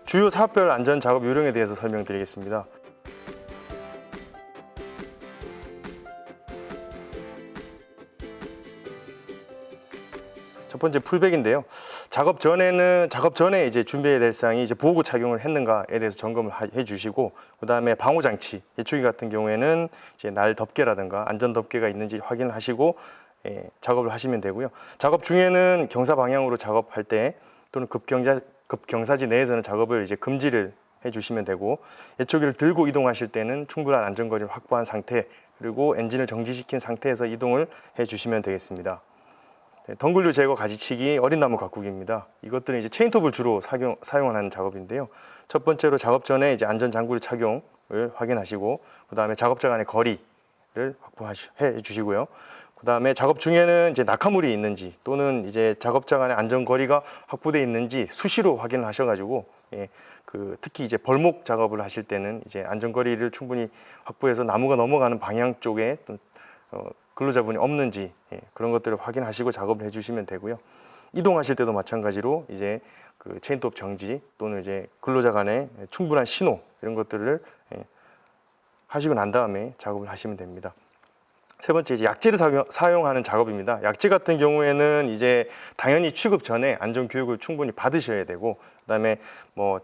주요 사업별 안전 작업 요령에 대해서 설명드리겠습니다. 첫 번째 풀백인데요. 작업 전에 이제 준비해야 될 사항이 이제 보호구 착용을 했는가에 대해서 점검을 해 주시고, 그다음에 방호 장치, 예초기 같은 경우에는 이제 날 덮개라든가 안전 덮개가 있는지 확인을 하시고 작업을 하시면 되고요. 작업 중에는 경사 방향으로 작업할 때 또는 급경사지 내에서는 작업을 이제 금지를 해 주시면 되고, 예초기를 들고 이동하실 때는 충분한 안전거리를 확보한 상태, 그리고 엔진을 정지시킨 상태에서 이동을 해 주시면 되겠습니다. 덩굴류 제거 가지치기 어린 나무 가꾸기입니다. 이것들은 이제 체인톱을 주로 사용하는 작업인데요. 첫 번째로 작업 전에 이제 안전 장구리 착용을 확인하시고, 그 다음에 작업자 간의 거리를 확보해 주시고요. 그 다음에 작업 중에는 이제 낙하물이 있는지 또는 이제 작업자 간의 안전 거리가 확보되어 있는지 수시로 확인을 하셔가지고, 특히 이제 벌목 작업을 하실 때는 이제 안전 거리를 충분히 확보해서 나무가 넘어가는 방향 쪽에 근로자분이 없는지 그런 것들을 확인하시고 작업을 해주시면 되고요. 이동하실 때도 마찬가지로 이제 그 체인톱 정지 또는 이제 근로자 간의 충분한 신호 이런 것들을 하시고 난 다음에 작업을 하시면 됩니다. 세 번째, 이제 약재를 사용하는 작업입니다. 약재 같은 경우에는 이제 당연히 취급 전에 안전 교육을 충분히 받으셔야 되고, 그다음에 뭐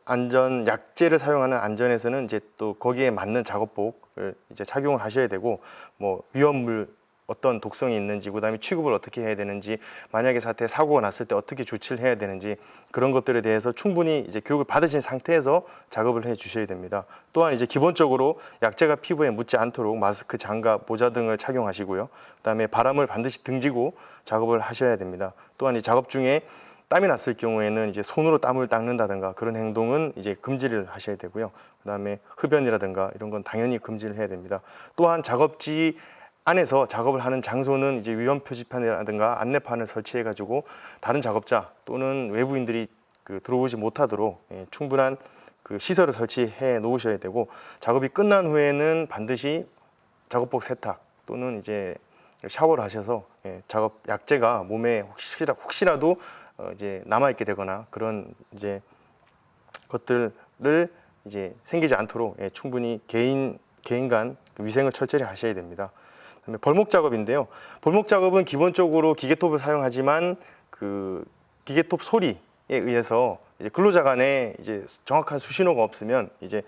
안전 약재를 사용하는 안전에서는 이제 또 거기에 맞는 작업복을 이제 착용을 하셔야 되고, 뭐 위험물 어떤 독성이 있는지, 그다음에 취급을 어떻게 해야 되는지, 만약에 사고가 났을 때 어떻게 조치를 해야 되는지 그런 것들에 대해서 충분히 이제 교육을 받으신 상태에서 작업을 해 주셔야 됩니다. 또한 이제 기본적으로 약재가 피부에 묻지 않도록 마스크, 장갑, 모자 등을 착용하시고요. 그다음에 바람을 반드시 등지고 작업을 하셔야 됩니다. 또한 이 작업 중에 땀이 났을 경우에는 이제 손으로 땀을 닦는다든가 그런 행동은 이제 금지를 하셔야 되고요. 그다음에 흡연이라든가 이런 건 당연히 금지를 해야 됩니다. 또한 작업지 안에서 작업을 하는 장소는 이제 위험 표지판이라든가 안내판을 설치해 가지고 다른 작업자 또는 외부인들이 들어오지 못하도록 충분한 시설을 설치해 놓으셔야 되고, 작업이 끝난 후에는 반드시 작업복 세탁 또는 이제 샤워를 하셔서 작업 약재가 몸에 혹시라도 이제 남아 있게 되거나 그런 이제 것들을 이제 생기지 않도록 충분히 개인 간 위생을 철저히 하셔야 됩니다. 그다음에 벌목 작업인데요. 벌목 작업은 기본적으로 기계톱을 사용하지만 기계톱 소리에 의해서 이제 근로자 간에 이제 정확한 수신호가 없으면 이제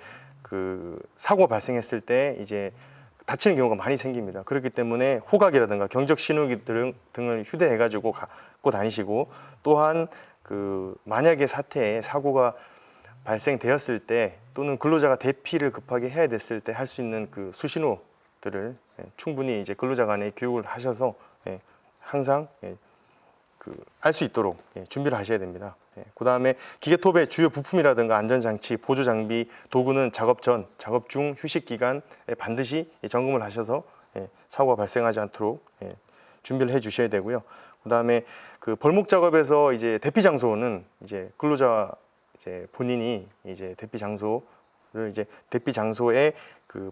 사고가 발생했을 때 이제 다치는 경우가 많이 생깁니다. 그렇기 때문에 호각이라든가 경적 신호기 등을 휴대해 가지고 갖고 다니시고, 또한 만약에 사고가 발생되었을 때 또는 근로자가 대피를 급하게 해야 됐을 때 할 수 있는 수신호들을 충분히 이제 근로자 간에 교육을 하셔서 항상 알 수 있도록 준비를 하셔야 됩니다. 그 다음에 기계톱의 주요 부품이라든가 안전장치, 보조장비, 도구는 작업 전, 작업 중, 휴식 기간에 반드시 점검을 하셔서 사고가 발생하지 않도록 준비를 해 주셔야 되고요. 그 다음에 벌목 작업에서 이제 대피 장소는 이제 근로자 본인이 이제 대피 장소에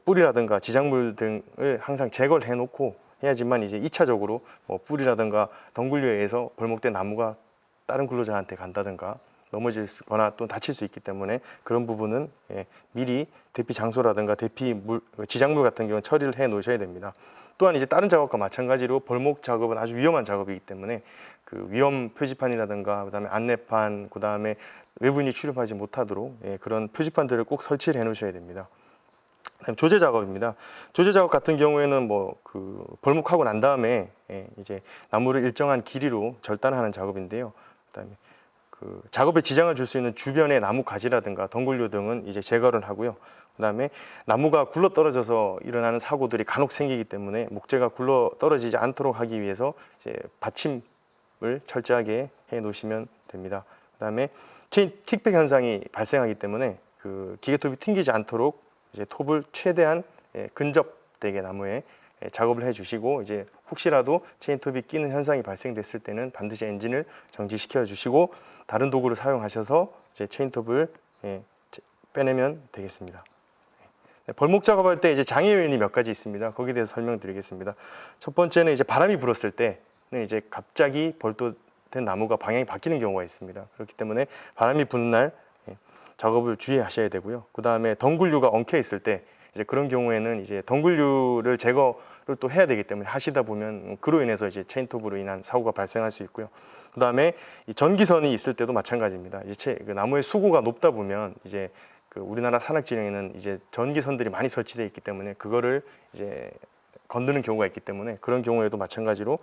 뿌리라든가 지작물 등을 항상 제거를 해 놓고 해야지만 이제 2차적으로 뭐 뿌리라든가 덩굴류에 의해서 벌목된 나무가 다른 근로자한테 간다든가 넘어지거나 또 다칠 수 있기 때문에 그런 부분은 미리 대피 장소라든가 지작물 같은 경우는 처리를 해 놓으셔야 됩니다. 또한 이제 다른 작업과 마찬가지로 벌목 작업은 아주 위험한 작업이기 때문에 위험 표지판이라든가 그다음에 안내판, 그다음에 외부인이 출입하지 못하도록 그런 표지판들을 꼭 설치를 해 놓으셔야 됩니다. 조제 작업입니다. 조제 작업 같은 경우에는 벌목하고 난 다음에 이제 나무를 일정한 길이로 절단하는 작업인데요. 그다음에 작업에 지장을 줄 수 있는 주변의 나무 가지라든가 덩굴류 등은 이제 제거를 하고요. 그다음에 나무가 굴러 떨어져서 일어나는 사고들이 간혹 생기기 때문에 목재가 굴러 떨어지지 않도록 하기 위해서 이제 받침을 철저하게 해 놓으시면 됩니다. 그다음에 체인 킥백 현상이 발생하기 때문에 기계톱이 튕기지 않도록 이제 톱을 최대한 근접되게 나무에 작업을 해주시고, 이제 혹시라도 체인톱이 끼는 현상이 발생됐을 때는 반드시 엔진을 정지시켜 주시고 다른 도구를 사용하셔서 이제 체인톱을 빼내면 되겠습니다. 벌목 작업할 때 이제 장애 요인이 몇 가지 있습니다. 거기에 대해서 설명드리겠습니다. 첫 번째는 이제 바람이 불었을 때는 이제 갑자기 벌도된 나무가 방향이 바뀌는 경우가 있습니다. 그렇기 때문에 바람이 부는 날 작업을 주의하셔야 되고요. 그 다음에 덩굴류가 엉켜 있을 때 이제 그런 경우에는 이제 덩굴류를 제거를 또 해야 되기 때문에 하시다 보면 그로 인해서 이제 체인톱으로 인한 사고가 발생할 수 있고요. 그 다음에 이 전기선이 있을 때도 마찬가지입니다. 이제 그 나무의 수고가 높다 보면 이제 그 우리나라 산악지형에는 이제 전기선들이 많이 설치되어 있기 때문에 그거를 이제 건드는 경우가 있기 때문에 그런 경우에도 마찬가지로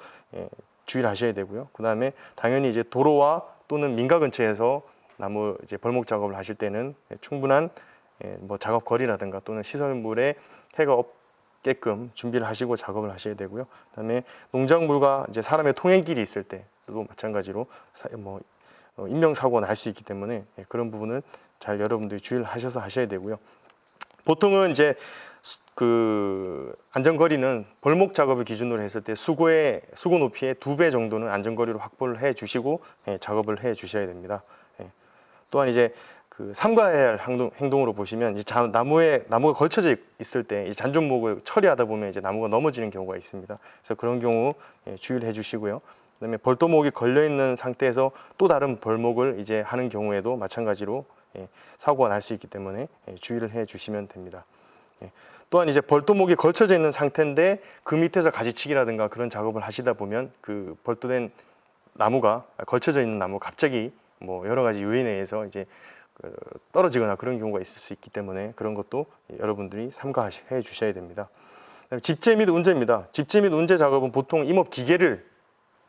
주의를 하셔야 되고요. 그 다음에 당연히 이제 도로와 또는 민가 근처에서 나무 이제 벌목 작업을 하실 때는 충분한 뭐 작업 거리라든가 또는 시설물에 해가 없게끔 준비를 하시고 작업을 하셔야 되고요. 그다음에 농작물과 이제 사람의 통행길이 있을 때도 마찬가지로 인명 사고가 날 수 있기 때문에 그런 부분을 잘 여러분들이 주의를 하셔서 하셔야 되고요. 보통은 이제 그 안전거리는 벌목 작업을 기준으로 했을 때 수고 높이의 2배 정도는 안전거리로 확보를 해 주시고 작업을 해 주셔야 됩니다. 또한 이제 그 삼가해야 할 행동으로 보시면 이제 나무가 걸쳐져 있을 때 이 잔존목을 처리하다 보면 이제 나무가 넘어지는 경우가 있습니다. 그래서 그런 경우 주의를 해주시고요. 그다음에 벌도목이 걸려 있는 상태에서 또 다른 벌목을 이제 하는 경우에도 마찬가지로 사고가 날 수 있기 때문에 주의를 해주시면 됩니다. 또한 이제 벌도목이 걸쳐져 있는 상태인데 그 밑에서 가지치기라든가 그런 작업을 하시다 보면 그 벌도된 나무가 걸쳐져 있는 나무가 갑자기 뭐 여러 가지 요인에 의해서 이제 떨어지거나 그런 경우가 있을 수 있기 때문에 그런 것도 여러분들이 삼가해 주셔야 됩니다. 집재 및 운재입니다. 집재 및 운재 작업은 보통 임업 기계를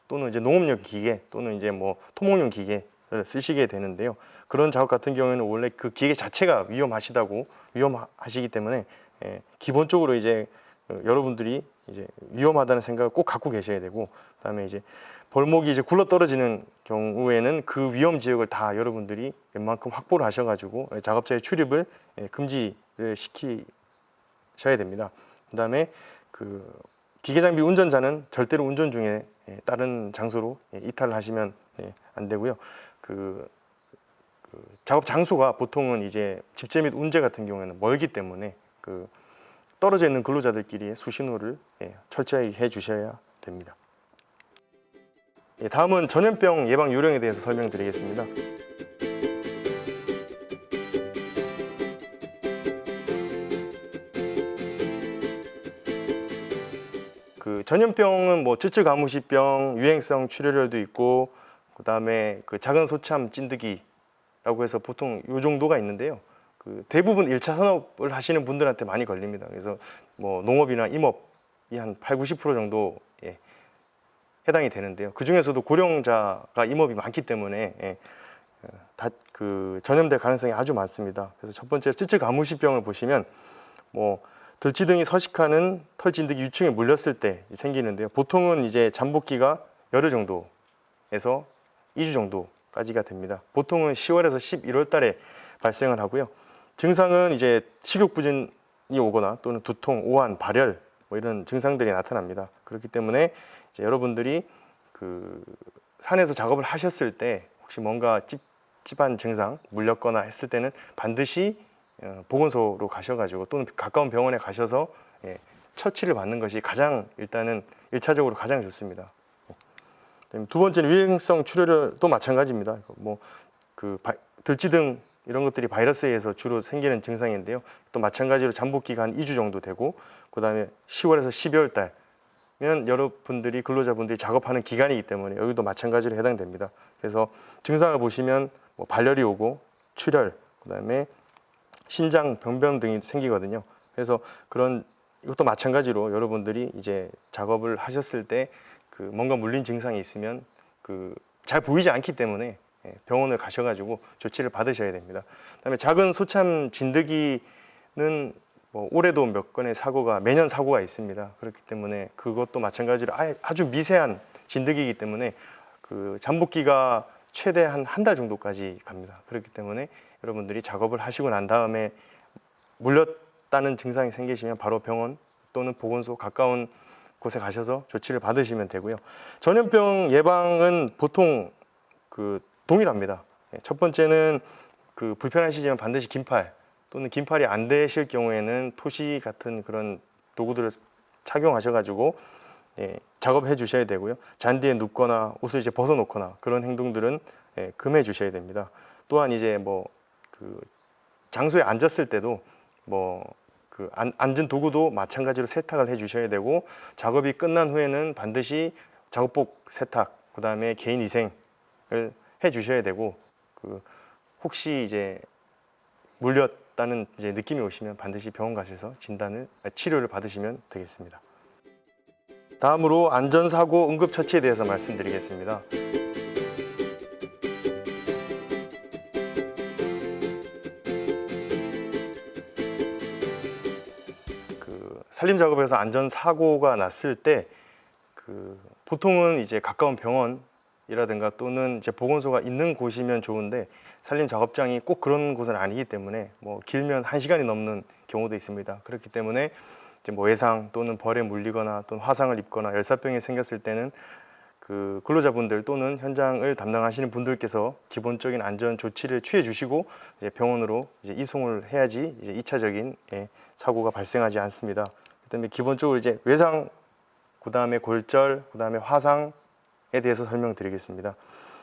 또는 이제 농업용 기계 또는 이제 뭐 토목용 기계를 쓰시게 되는데요. 그런 작업 같은 경우에는 원래 그 기계 자체가 위험하시기 때문에 기본적으로 이제 여러분들이 이제 위험하다는 생각을 꼭 갖고 계셔야 되고, 그다음에 이제 벌목이 이제 굴러 떨어지는 경우에는 그 위험 지역을 다 여러분들이 웬만큼 확보를 하셔가지고 작업자의 출입을 금지를 시키셔야 됩니다. 그다음에 그 기계 장비 운전자는 절대로 운전 중에 다른 장소로 이탈을 하시면 안 되고요. 그 작업 장소가 보통은 이제 집재 및 운재 같은 경우에는 멀기 때문에 그 떨어져 있는 근로자들끼리의 수신호를 철저하게 해 주셔야 됩니다. 다음은 전염병 예방 요령에 대해서 설명드리겠습니다. 그 전염병은 뭐 쯔쯔가무시병, 유행성 출혈열도 있고, 그다음에 그 작은 소참 찐드기라고 해서 보통 요 정도가 있는데요. 그 대부분 1차 산업을 하시는 분들한테 많이 걸립니다. 그래서 뭐 농업이나 임업이 한 80~90% 정도 해당이 되는데요. 그 중에서도 고령자가 임업이 많기 때문에 그 전염될 가능성이 아주 많습니다. 그래서 첫 번째로 쯔쯔가무시병을 보시면 뭐 들쥐 등이 서식하는 털진드기 유충에 물렸을 때 생기는데요. 보통은 이제 잠복기가 열흘 정도에서 2주 정도까지가 됩니다. 보통은 10월에서 11월 달에 발생을 하고요. 증상은 이제 식욕부진이 오거나 또는 두통, 오한, 발열 뭐 이런 증상들이 나타납니다. 그렇기 때문에 이제 여러분들이 그 산에서 작업을 하셨을 때 혹시 뭔가 찝찝한 증상 물렸거나 했을 때는 반드시 보건소로 가셔가지고 또는 가까운 병원에 가셔서 처치를 받는 것이 가장 일단은 1차적으로 가장 좋습니다. 두 번째는 유행성 출혈도 마찬가지입니다. 뭐 그 들쥐 등 이런 것들이 바이러스에 의해서 주로 생기는 증상인데요. 또 마찬가지로 잠복기가 한 2주 정도 되고, 그 다음에 10월에서 12월 달면 여러분들이 근로자분들이 작업하는 기간이기 때문에 여기도 마찬가지로 해당됩니다. 그래서 증상을 보시면 뭐 발열이 오고 출혈, 그 다음에 신장 병변 등이 생기거든요. 그래서 이것도 마찬가지로 여러분들이 이제 작업을 하셨을 때 그 뭔가 물린 증상이 있으면 그 잘 보이지 않기 때문에 병원을 가셔가지고 조치를 받으셔야 됩니다. 그다음에 작은 소참 진드기는 뭐 올해도 몇 건의 매년 사고가 있습니다. 그렇기 때문에 그것도 마찬가지로 아주 미세한 진드기이기 때문에 그 잠복기가 최대 한 달 정도까지 갑니다. 그렇기 때문에 여러분들이 작업을 하시고 난 다음에 물렸다는 증상이 생기시면 바로 병원 또는 보건소 가까운 곳에 가셔서 조치를 받으시면 되고요. 전염병 예방은 보통 그 동일합니다. 첫 번째는 그 불편하시지만 반드시 긴팔 또는 긴팔이 안 되실 경우에는 토시 같은 그런 도구들을 착용하셔가지고 작업해 주셔야 되고요. 잔디에 눕거나 옷을 이제 벗어놓거나 그런 행동들은 금해 주셔야 됩니다. 또한 이제 뭐 그 그 장소에 앉았을 때도 뭐 그 앉은 도구도 마찬가지로 세탁을 해 주셔야 되고, 작업이 끝난 후에는 반드시 작업복 세탁, 그다음에 개인 위생을 해 주셔야 되고, 그 혹시 이제 물렸다는 이제 느낌이 오시면 반드시 병원 가셔서 치료를 받으시면 되겠습니다. 다음으로 안전사고 응급처치에 대해서 말씀드리겠습니다. 산림 작업에서 안전사고가 났을 때 보통은 이제 가까운 병원이라든가 또는 이제 보건소가 있는 곳이면 좋은데, 산림 작업장이 꼭 그런 곳은 아니기 때문에 뭐 길면 1시간이 넘는 경우도 있습니다. 그렇기 때문에 이제 뭐 외상 또는 벌에 물리거나 또는 화상을 입거나 열사병이 생겼을 때는 그 근로자분들 또는 현장을 담당하시는 분들께서 기본적인 안전 조치를 취해 주시고 이제 병원으로 이제 이송을 해야지 이제 2차적인 사고가 발생하지 않습니다. 그다음에 기본적으로 이제 외상, 그다음에 골절, 그다음에 화상에 대해서 설명드리겠습니다.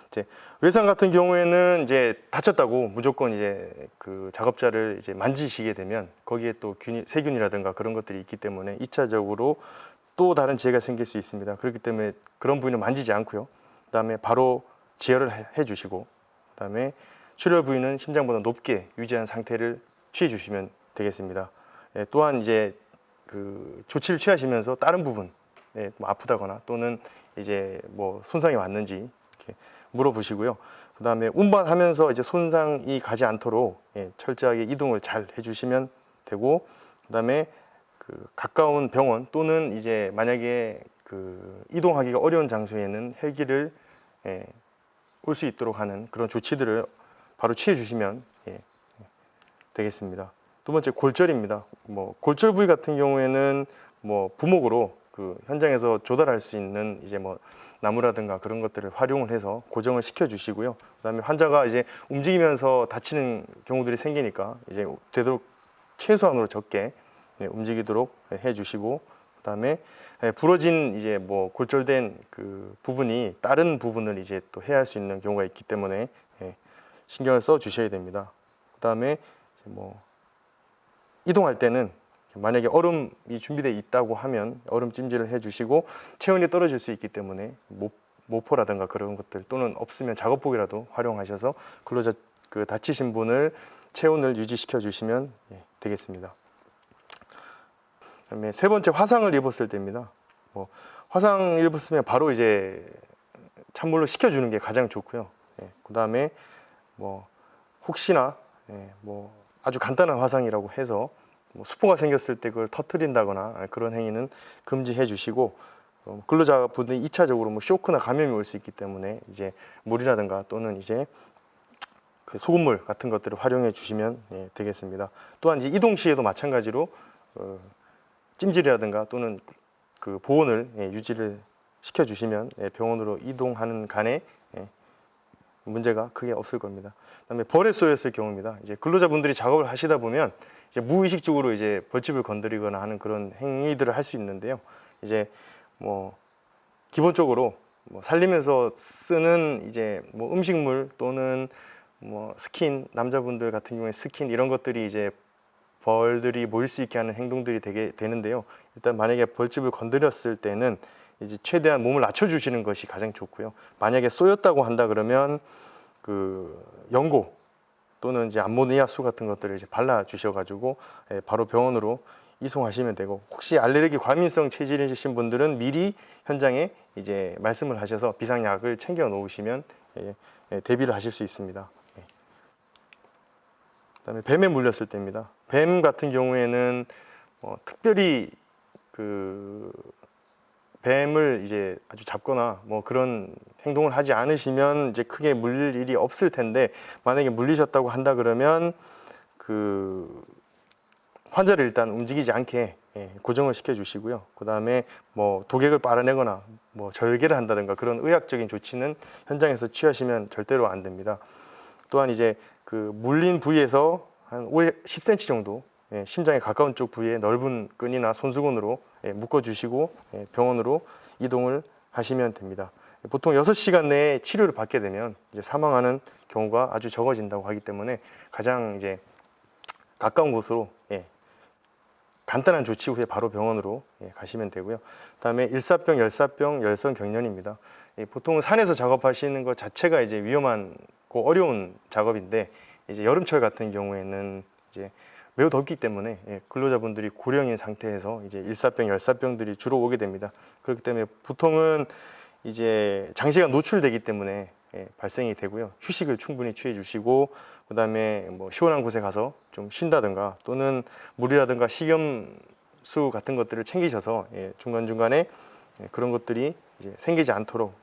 이제 외상 같은 경우에는 이제 다쳤다고 무조건 이제 그 작업자를 이제 만지시게 되면 거기에 또 세균이라든가 그런 것들이 있기 때문에 2차적으로 또 다른 재해가 생길 수 있습니다. 그렇기 때문에 그런 부위는 만지지 않고요. 그다음에 바로 제어를 해 주시고, 그다음에 출혈 부위는 심장보다 높게 유지한 상태를 취해 주시면 되겠습니다. 또한 이제 그 조치를 취하시면서 다른 부분, 뭐 아프다거나 또는 이제 뭐 손상이 왔는지 이렇게 물어보시고요. 그다음에 운반하면서 이제 손상이 가지 않도록 철저하게 이동을 잘 해주시면 되고, 그다음에 그 가까운 병원 또는 이제 만약에 그 이동하기가 어려운 장소에는 헬기를 올 수 있도록 하는 그런 조치들을 바로 취해 주시면 되겠습니다. 두 번째, 골절입니다. 뭐 골절 부위 같은 경우에는 뭐 부목으로 그 현장에서 조달할 수 있는 이제 뭐 나무라든가 그런 것들을 활용을 해서 고정을 시켜 주시고요. 그다음에 환자가 이제 움직이면서 다치는 경우들이 생기니까 이제 되도록 최소한으로 적게 움직이도록 해 주시고, 그다음에 부러진 이제 뭐 골절된 그 부분이 다른 부분을 이제 또 해야 할 수 있는 경우가 있기 때문에 신경을 써 주셔야 됩니다. 그다음에 뭐 이동할 때는 만약에 얼음이 준비되어 있다고 하면 얼음 찜질을 해주시고, 체온이 떨어질 수 있기 때문에 모포라든가 그런 것들 또는 없으면 작업복이라도 활용하셔서 근로자 그 다치신 분을 체온을 유지시켜 주시면 되겠습니다. 그다음에 세 번째, 화상을 입었을 때입니다. 뭐 화상 입었으면 바로 이제 찬물로 식혀주는 게 가장 좋고요. 그다음에 뭐 혹시나 뭐 아주 간단한 화상이라고 해서 뭐 수포가 생겼을 때 그걸 터트린다거나 그런 행위는 금지해 주시고, 근로자분들이 2차적으로 뭐 쇼크나 감염이 올 수 있기 때문에 이제 물이라든가 또는 이제 그 소금물 같은 것들을 활용해 주시면 되겠습니다. 또한 이제 이동 시에도 마찬가지로 찜질이라든가 또는 그 보온을 유지를 시켜 주시면 병원으로 이동하는 간에 문제가 크게 없을 겁니다. 그다음에 벌에 쏘였을 경우입니다. 이제 근로자분들이 작업을 하시다 보면 이제 무의식적으로 이제 벌집을 건드리거나 하는 그런 행위들을 할 수 있는데요. 이제 뭐 기본적으로 뭐 살림에서 쓰는 이제 뭐 음식물 또는 뭐 스킨, 남자분들 같은 경우에 스킨 이런 것들이 이제 벌들이 모일 수 있게 하는 행동들이 되는데요. 일단 만약에 벌집을 건드렸을 때는 이제 최대한 몸을 낮춰주시는 것이 가장 좋고요. 만약에 쏘였다고 한다 그러면 그 연고 또는 이제 암모니아수 같은 것들을 이제 발라 주셔가지고 바로 병원으로 이송하시면 되고, 혹시 알레르기 과민성 체질이신 분들은 미리 현장에 이제 말씀을 하셔서 비상약을 챙겨 놓으시면 대비를 하실 수 있습니다. 그다음에 뱀에 물렸을 때입니다. 뱀 같은 경우에는 특별히 그 뱀을 이제 아주 잡거나 뭐 그런 행동을 하지 않으시면 이제 크게 물릴 일이 없을 텐데, 만약에 물리셨다고 한다 그러면 그 환자를 일단 움직이지 않게 고정을 시켜 주시고요. 그다음에 뭐 독액을 빨아내거나 뭐 절개를 한다든가 그런 의학적인 조치는 현장에서 취하시면 절대로 안 됩니다. 또한 이제 그 물린 부위에서 한 10cm 정도 심장에 가까운 쪽 부위에 넓은 끈이나 손수건으로 묶어 주시고 병원으로 이동을 하시면 됩니다. 보통 6시간 내에 치료를 받게 되면 이제 사망하는 경우가 아주 적어진다고 하기 때문에 가장 이제 가까운 곳으로 간단한 조치 후에 바로 병원으로 가시면 되고요. 그다음에 일사병, 열사병, 열성경련입니다. 보통은 산에서 작업하시는 것 자체가 이제 위험하고 어려운 작업인데 이제 여름철 같은 경우에는 이제 매우 덥기 때문에 근로자분들이 고령인 상태에서 이제 일사병, 열사병들이 주로 오게 됩니다. 그렇기 때문에 보통은 이제 장시간 노출되기 때문에 발생이 되고요. 휴식을 충분히 취해 주시고 그다음에 뭐 시원한 곳에 가서 좀 쉰다든가 또는 물이라든가 식염수 같은 것들을 챙기셔서 중간중간에 그런 것들이 이제 생기지 않도록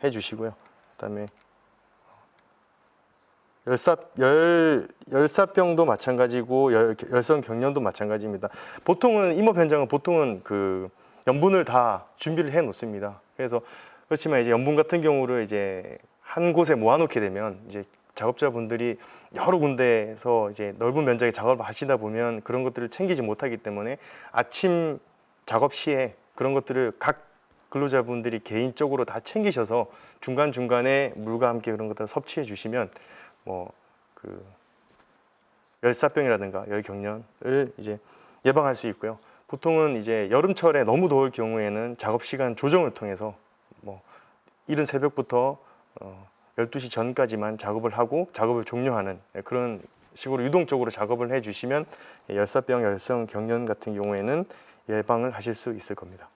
해 주시고요. 그다음에 열사병도 마찬가지고 열성경련도 마찬가지입니다. 보통은 임업 현장은 보통은 그 염분을 다 준비를 해 놓습니다. 그래서 그렇지만 이제 염분 같은 경우를 이제 한 곳에 모아놓게 되면 이제 작업자분들이 여러 군데에서 이제 넓은 면적의 작업을 하시다 보면 그런 것들을 챙기지 못하기 때문에 아침 작업 시에 그런 것들을 각 근로자분들이 개인적으로 다 챙기셔서 중간중간에 물과 함께 그런 것들을 섭취해 주시면 뭐 그 열사병이라든가 열경련을 이제 예방할 수 있고요. 보통은 이제 여름철에 너무 더울 경우에는 작업 시간 조정을 통해서 뭐 이른 새벽부터 12시 전까지만 작업을 하고 작업을 종료하는 그런 식으로 유동적으로 작업을 해주시면 열사병, 열성경련 같은 경우에는 예방을 하실 수 있을 겁니다.